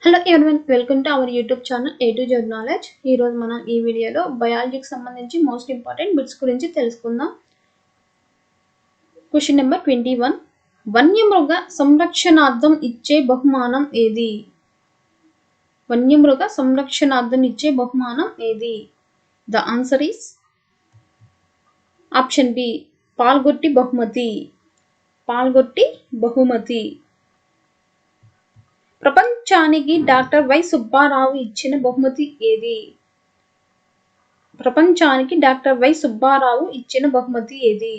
Hello everyone, welcome to our YouTube channel A to Z knowledge. ఈరోజు మనం ఈ వీడియోలో బయాలజీకి సంబంధించి మోస్ట్ ఇంపార్టెంట్ బిట్స్ గురించి తెలుసుకుందాం. Question number 21. వన్యమృగ సంరక్షణార్థం ఇచ్చే బహుమానం ఏది? వన్యమృగ సంరక్షణార్థం ఇచ్చే బహుమానం ఏది? The answer is option B, పాల్గొట్టి బహుమతి. పాల్గొట్టి బహుమతి. ప్రపంచానికి డాక్టర్ వై సుబ్బారావు ఇచ్చిన బహుమతి ఏది? ప్రపంచానికి డాక్టర్ వై సుబ్బారావు ఇచ్చిన బహుమతి ఏది?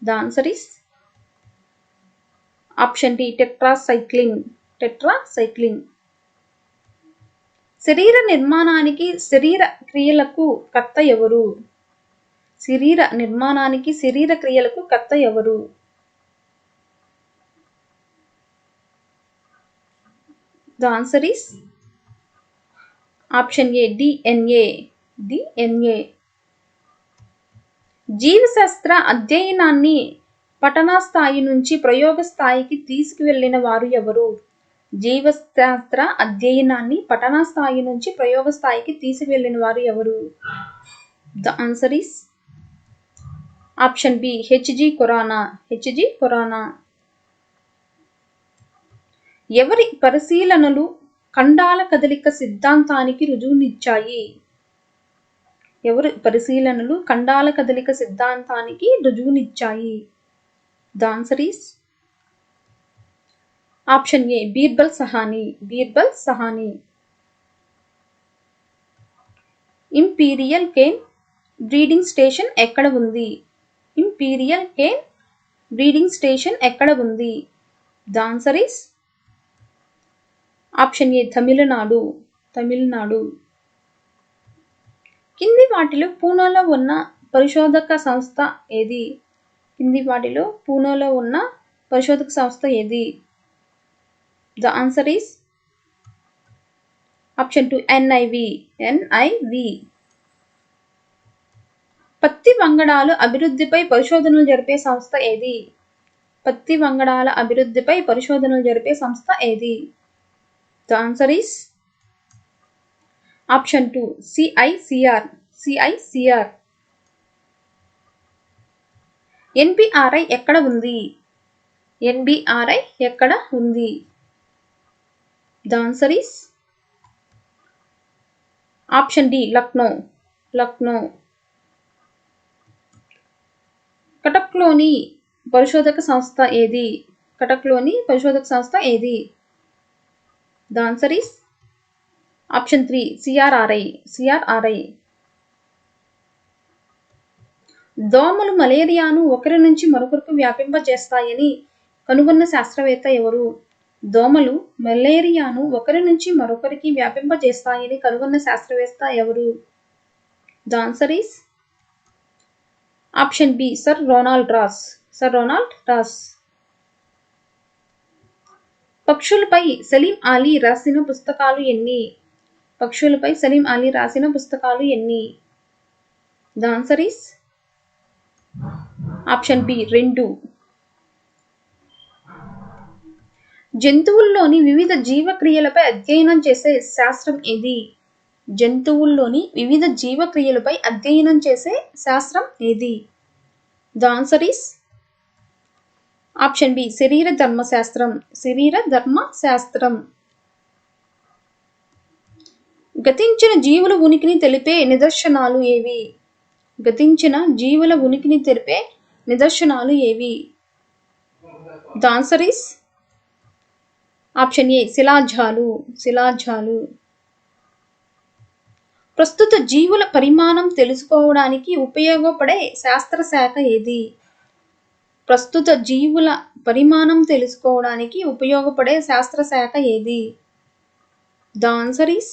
The answer is option D, tetracycline. Tetracycline. శరీర నిర్మాణానికి శరీర క్రియలకు కర్త ఎవరు? శరీర నిర్మాణానికి శరీర క్రియలకు కర్త ఎవరు? The answer is option A, DNA. DNA. జీవశాస్త్ర అధ్యయనాన్ని పఠన స్థాయి నుంచి ప్రయోగ స్థాయికి తీసుకువెళ్ళిన వారు ఎవరు? జీవశాస్త్ర అధ్యయనాన్ని పఠన స్థాయి నుంచి ప్రయోగ స్థాయికి తీసుకువెళ్ళిన వారు ఎవరు? The answer is option B, H.G. Khurana. H.G. Khurana. ఎవరి పరిశీలనలు ఖండాల కదలిక సిద్ధాంతానికి రుజువునిచ్చాయి? ఎవరి పరిశీలనలు ఖండాల కదలిక సిద్ధాంతానికి రుజువునిచ్చాయి? The answer is option A, Birbal Sahni. Birbal Sahni. Imperial cane breeding station ఎక్కడ ఉంది? ఇంపీరియల్ కేన్ బ్రీడింగ్ స్టేషన్ ఎక్కడ ఉంది? The answer is option A, Tamil Nadu. Tamil Nadu. కింది వాటిలో పూణేలో ఉన్న పరిశోధక సంస్థ ఏది? కింది వాటిలో పూణేలో ఉన్న పరిశోధక సంస్థ ఏది? The answer is option 2, NIV. NIV. పత్తి వంగడాలు అభివృద్ధిపై పరిశోధనలు జరిపే సంస్థ ఏది? పత్తి వంగడాల అభివృద్ధిపై పరిశోధనలు జరిపే సంస్థ ఏది? The answer is option 2, CICR. CICR. NBRI ఎక్కడ ఉంది? NBRI ఎక్కడ ఉంది? The answer is option D, Lucknow. Lucknow. కటక్లోని పరిశోధక సంస్థ ఏది? కటక్లోని పరిశోధక సంస్థ ఏది? The answer is option 3, CRRI. CRRI. దోమలు మలేరియాను ఒకరి నుంచి మరొకరికి వ్యాపింపజేస్తాయని కనుగొన్న శాస్త్రవేత్త ఎవరు? దోమలు మలేరియాను ఒకరి నుంచి మరొకరికి వ్యాపింపజేస్తాయని కనుగొన్న శాస్త్రవేత్త ఎవరు? The answer is option B, sir Ronald Ross. Sir Ronald Ross. పక్షులపై సలీం అలీ రాసిన పుస్తకాలు ఎన్ని? పక్షులపై సలీం అలీ రాసిన పుస్తకాలు ఎన్ని? The answer is option B, 2. జంతువుల్లోని వివిధ జీవక్రియలపై అధ్యయనం చేసే శాస్త్రం ఏది? జంతువుల్లోని వివిధ జీవక్రియలపై అధ్యయనం చేసే శాస్త్రం ఏది? The answer is option B, శరీర ధర్మశాస్త్రం. శరీర ధర్మశాస్త్రం. గతించిన జీవుల ఉనికిని తెలిపే నిదర్శనాలు ఏవి? గతించిన జీవుల ఉనికిని తెలిపే నిదర్శనాలు ఏవి? The answer is option A, శిలాజాలు. శిలాజాలు. ప్రస్తుత జీవుల పరిమాణం తెలుసుకోవడానికి ఉపయోగపడే శాస్త్రశాఖ ఏది? ప్రస్తుత జీవుల పరిమాణం తెలుసుకోవడానికి ఉపయోగపడే శాస్త్రశాఖ ఏది? The answer is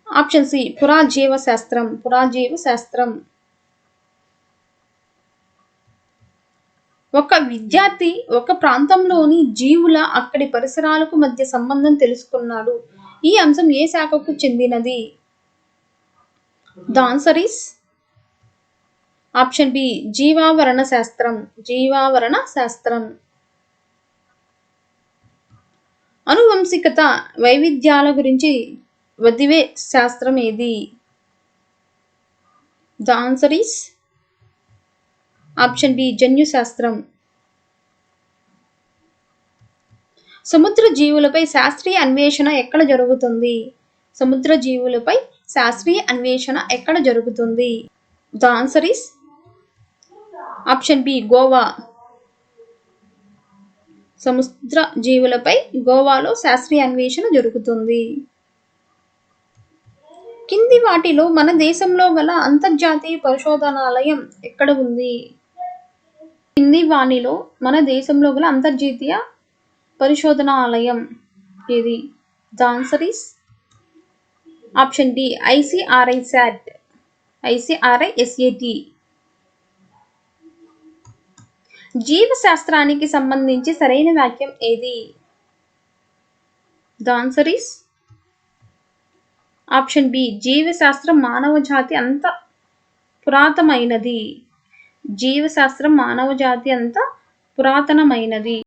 option C, పురాజీవ శాస్త్రం. పురాజీవ శాస్త్రం. ఒక విద్యార్థి ఒక ప్రాంతంలోని జీవుల అక్కడి పరిసరాలకు మధ్య సంబంధం తెలుసుకున్నాడు. ఈ అంశం ఏ శాఖకు చెందినది? The answer is option B, జీవావరణ శాస్త్రం. జీవావరణ శాస్త్రం. అనువంశికత వైవిధ్యాల గురించి వదివే శాస్త్రం ఏది? The answer is option B జన్యు శాస్త్రం. సముద్ర జీవులపై శాస్త్రీయ అన్వేషణ ఎక్కడ జరుగుతుంది? సముద్ర జీవులపై శాస్త్రీయ అన్వేషణ ఎక్కడ జరుగుతుంది? The answer is option B Goa. సముద్ర జీవులపై గోవాలో శాస్త్రీయ అన్వేషణ జరుగుతుంది. కింది వాటిలో మన దేశంలో గల అంతర్జాతీయ పరిశోధనాలయం ఎక్కడ ఉంది? కింది వాణిలో మన దేశంలో గల అంతర్జాతీయ పరిశోధనాలయం ఏది? The answer is option D ICRI SAT. ICRI SAT. జీవశాస్త్రానికి సంబంధించి సరైన వాక్యం ఏది? The answer is option B జీవశాస్త్రం మానవ జాతి అంత పురాతనమైనది. జీవశాస్త్రం మానవ జాతి అంత పురాతనమైనది.